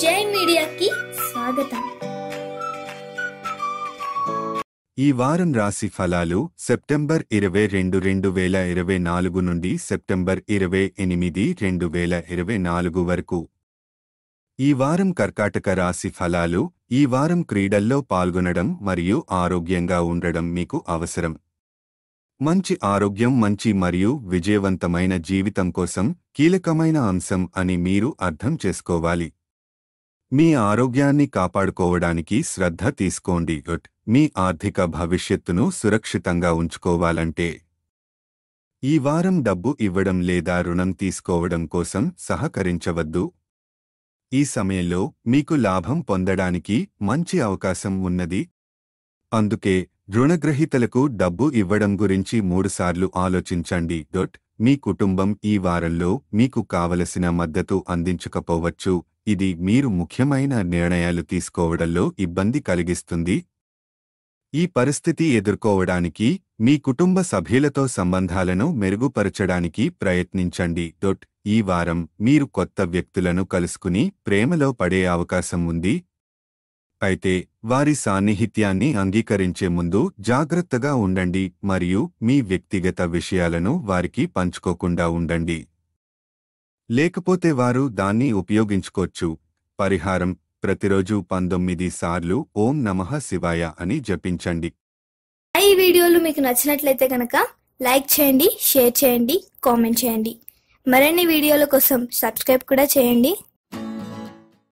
జై మీడియాకి స్వాగతం. ఈ వారం రాశి ఫలాలు సెప్టెంబర్ 22, 2024 నుండి సెప్టెంబర్ 28, 2024 వరకు. ఈ వారం కర్కాటక రాశి ఫలాలు. ఈ వారం క్రీడల్లో పాల్గొనడం మరియు ఆరోగ్యంగా ఉండడం మీకు అవసరం. మంచి ఆరోగ్యం మంచి మరియు విజయవంతమైన జీవితం కోసం కీలకమైన అంశం అని మీరు అర్థం చేసుకోవాలి. మీ ఆరోగ్యాన్ని కాపాడుకోవడానికి శ్రద్ధ తీసుకోండి. మీ ఆర్థిక భవిష్యత్తును సురక్షితంగా ఉంచుకోవాలంటే ఈ వారం డబ్బు ఇవ్వడం లేదా రుణం తీసుకోవడం కోసం సహకరించవద్దు. ఈ సమయంలో మీకు లాభం పొందడానికి మంచి అవకాశం ఉన్నది. అందుకే రుణగ్రహీతలకు డబ్బు ఇవ్వడం గురించి 3 సార్లు ఆలోచించండి. మీ కుటుంబం ఈ వారంలో మీకు కావలసిన మద్దతు అందించకపోవచ్చు. ఇది మీరు ముఖ్యమైన నిర్ణయాలు తీసుకోవడంలో ఇబ్బంది కలిగిస్తుంది. ఈ పరిస్థితి ఎదుర్కోవడానికి మీ కుటుంబ సభ్యులతో సంబంధాలను మెరుగుపరచడానికి ప్రయత్నించండి. ఈ వారం మీరు కొత్త వ్యక్తులను కలుసుకుని ప్రేమలో పడే అవకాశం ఉంది. అయితే వారి సాన్నిహిత్యాన్ని అంగీకరించే ముందు జాగ్రత్తగా ఉండండి మరియు మీ వ్యక్తిగత విషయాలను వారికి పంచుకోకుండా ఉండండి. లేకపోతే వారు దాన్ని ఉపయోగించుకోవచ్చు. పరిహారం: ప్రతిరోజు 19 సార్లు ఓం నమః శివాయ అని జపించండి. ఈ వీడియోలు మీకు నచ్చినట్లయితే కనుక లైక్ చేయండి, షేర్ చేయండి, కామెంట్ చేయండి. మరిన్ని వీడియోల కోసం సబ్స్క్రైబ్ కూడా చేయండి.